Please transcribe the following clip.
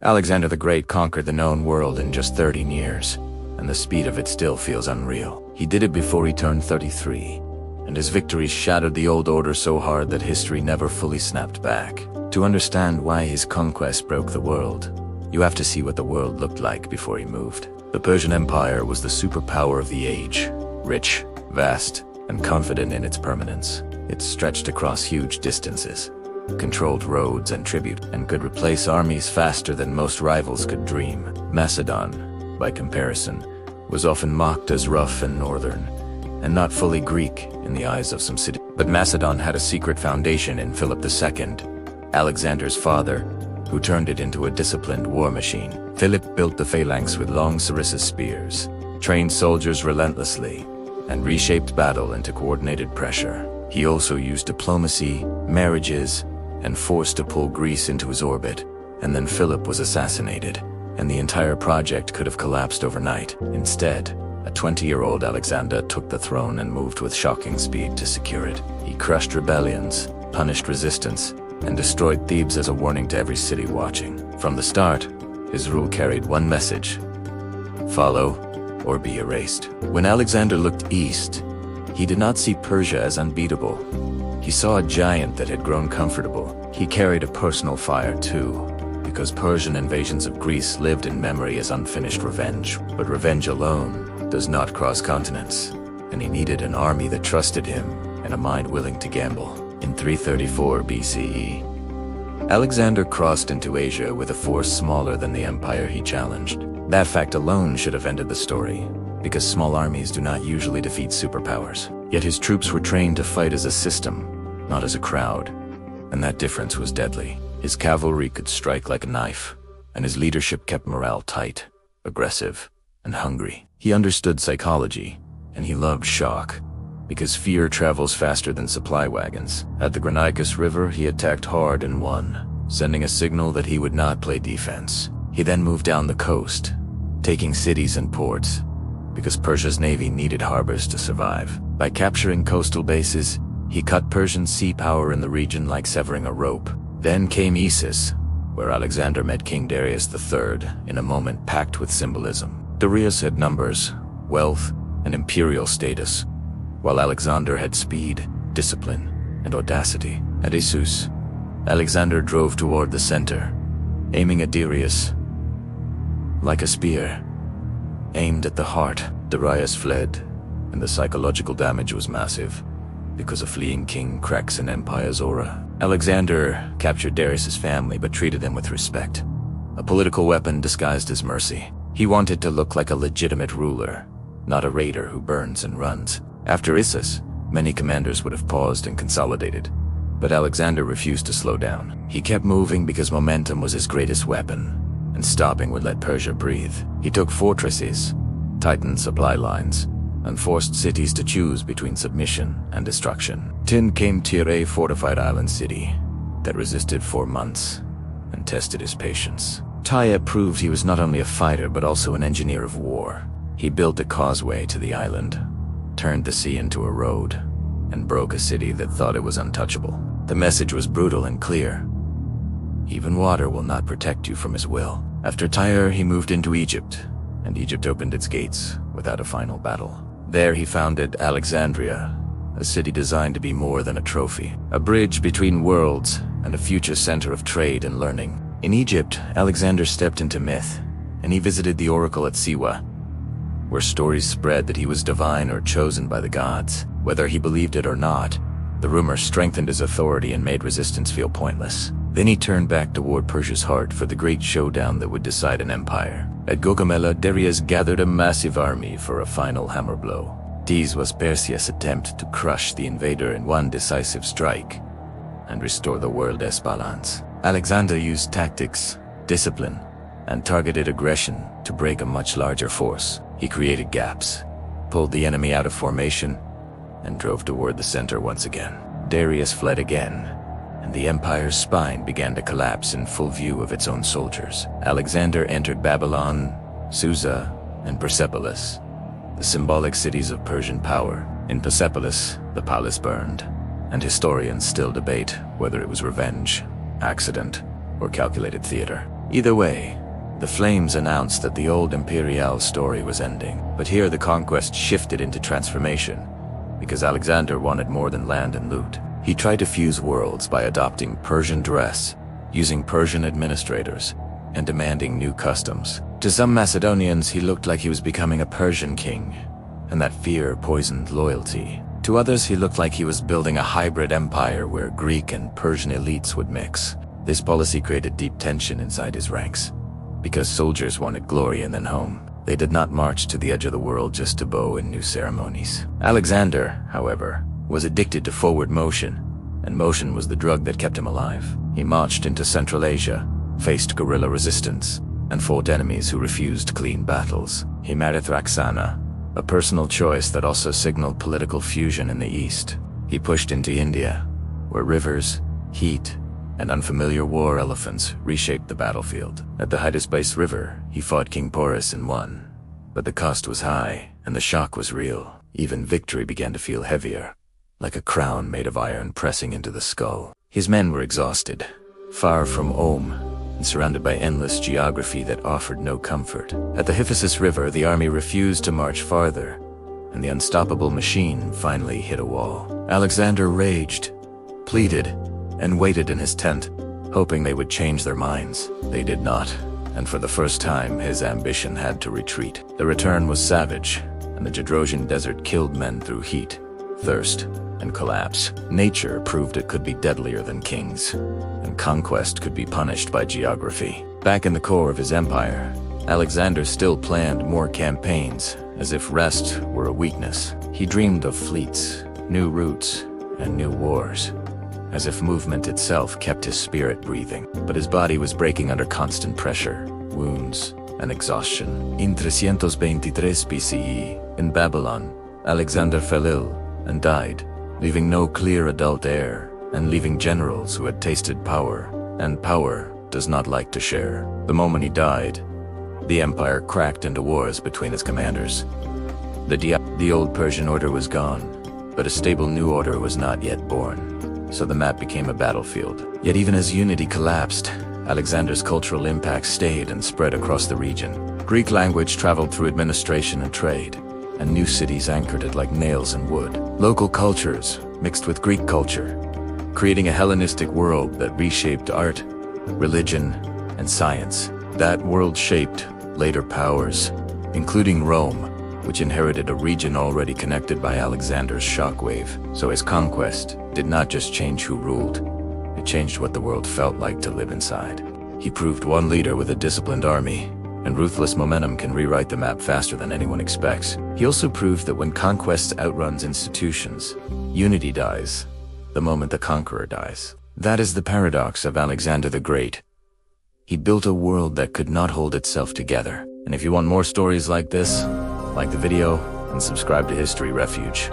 Alexander the Great conquered the known world in just 13 years, and the speed of it still feels unreal. He did it before he turned 33, and his victories shattered the old order so hard that history never fully snapped back. To understand why his conquest broke the world, you have to see what the world looked like before he moved. The Persian Empire was the superpower of the age, rich, vast, and confident in its permanence. It stretched across huge distances, controlled roads and tribute, and could replace armies faster than most rivals could dream. Macedon, by comparison, was often mocked as rough and northern, and not fully Greek in the eyes of some cities. But Macedon had a secret foundation in Philip II, Alexander's father, who turned it into a disciplined war machine. Philip built the phalanx with long sarissa spears, trained soldiers relentlessly, and reshaped battle into coordinated pressure. He also used diplomacy, marriages, and force to pull Greece into his orbit. And then Philip was assassinated, and the entire project could have collapsed overnight. Instead, a 20-year-old Alexander took the throne and moved with shocking speed to secure it. He crushed rebellions, punished resistance, and destroyed Thebes as a warning to every city watching. From the start, his rule carried one message: follow or be erased. When Alexander looked east, he did not see Persia as unbeatable. He saw a giant that had grown comfortable. He carried a personal fire too, because Persian invasions of Greece lived in memory as unfinished revenge. But revenge alone does not cross continents, and he needed an army that trusted him and a mind willing to gamble. In 334 BCE, Alexander crossed into Asia with a force smaller than the empire he challenged. That fact alone should have ended the story, because small armies do not usually defeat superpowers. Yet his troops were trained to fight as a system, not as a crowd, and that difference was deadly. His cavalry could strike like a knife, and his leadership kept morale tight, aggressive, and hungry. He understood psychology, and he loved shock, because fear travels faster than supply wagons. At the Granicus River, he attacked hard and won, sending a signal that he would not play defense. He then moved down the coast, taking cities and ports, because Persia's navy needed harbors to survive. By capturing coastal bases, he cut Persian sea power in the region like severing a rope. Then came Issus, where Alexander met King Darius III in a moment packed with symbolism. Darius had numbers, wealth, and imperial status, while Alexander had speed, discipline, and audacity. At Issus, Alexander drove toward the center, aiming at Darius like a spear, aimed at the heart. Darius fled, and the psychological damage was massive, because a fleeing king cracks an empire's aura. Alexander captured Darius's family but treated them with respect, a political weapon disguised as mercy. He wanted to look like a legitimate ruler, not a raider who burns and runs. After Issus, many commanders would have paused and consolidated, but Alexander refused to slow down. He kept moving because momentum was his greatest weapon, and stopping would let Persia breathe. He took fortresses, tightened supply lines, and forced cities to choose between submission and destruction. Then came Tyre, a fortified island city that resisted for months and tested his patience. Tyre proved he was not only a fighter but also an engineer of war. He built a causeway to the island, turned the sea into a road, and broke a city that thought it was untouchable. The message was brutal and clear: even water will not protect you from his will. After Tyre, he moved into Egypt, and Egypt opened its gates without a final battle. There he founded Alexandria, a city designed to be more than a trophy, a bridge between worlds and a future center of trade and learning. In Egypt, Alexander stepped into myth, and he visited the oracle at Siwa, where stories spread that he was divine or chosen by the gods. Whether he believed it or not, the rumor strengthened his authority and made resistance feel pointless. Then he turned back toward Persia's heart for the great showdown that would decide an empire. At Gaugamela, Darius gathered a massive army for a final hammer blow. This was Persia's attempt to crush the invader in one decisive strike and restore the world's balance. Alexander used tactics, discipline, and targeted aggression to break a much larger force. He created gaps, pulled the enemy out of formation, and drove toward the center once again. Darius fled again, and the empire's spine began to collapse in full view of its own soldiers. Alexander entered Babylon, Susa, and Persepolis, the symbolic cities of Persian power. In Persepolis, the palace burned, and historians still debate whether it was revenge, accident, or calculated theater. Either way, the flames announced that the old imperial story was ending. But here the conquest shifted into transformation, because Alexander wanted more than land and loot. He tried to fuse worlds by adopting Persian dress, using Persian administrators, and demanding new customs. To some Macedonians, he looked like he was becoming a Persian king, and that fear poisoned loyalty. To others, he looked like he was building a hybrid empire where Greek and Persian elites would mix. This policy created deep tension inside his ranks, because soldiers wanted glory and then home. They did not march to the edge of the world just to bow in new ceremonies. Alexander, however, was addicted to forward motion, and motion was the drug that kept him alive. He marched into Central Asia, faced guerrilla resistance, and fought enemies who refused clean battles. He married Roxana, a personal choice that also signaled political fusion in the east. He pushed into India, where rivers, heat, and unfamiliar war elephants reshaped the battlefield. At the Hydaspes River, he fought King Porus and won. But the cost was high, and the shock was real. Even victory began to feel heavier, like a crown made of iron pressing into the skull. His men were exhausted, far from home, and surrounded by endless geography that offered no comfort. At the Hyphasis River, the army refused to march farther, and the unstoppable machine finally hit a wall. Alexander raged, pleaded, and waited in his tent, hoping they would change their minds. They did not, and for the first time, his ambition had to retreat. The return was savage, and the Gedrosian desert killed men through heat, thirst, and collapse. Nature proved it could be deadlier than kings, and conquest could be punished by geography. Back in the core of his empire, Alexander still planned more campaigns, as if rest were a weakness. He dreamed of fleets, new routes, and new wars, as if movement itself kept his spirit breathing. But his body was breaking under constant pressure, wounds, and exhaustion. In 323 BCE, in Babylon, Alexander fell ill and died, leaving no clear adult heir, and leaving generals who had tasted power, and power does not like to share. The moment he died, the empire cracked into wars between its commanders. The old Persian order was gone, but a stable new order was not yet born. So the map became a battlefield. Yet even as unity collapsed, Alexander's cultural impact stayed and spread across the region. Greek language traveled through administration and trade, and new cities anchored it like nails in wood. Local cultures mixed with Greek culture, creating a Hellenistic world that reshaped art, religion, and science. That world shaped later powers, including Rome, which inherited a region already connected by Alexander's shockwave. So his conquest did not just change who ruled, it changed what the world felt like to live inside. He proved one leader with a disciplined army, and ruthless momentum can rewrite the map faster than anyone expects. He also proved that when conquest outruns institutions, unity dies the moment the conqueror dies. That is the paradox of Alexander the Great. He built a world that could not hold itself together. And if you want more stories like this, like the video and subscribe to History Refuge.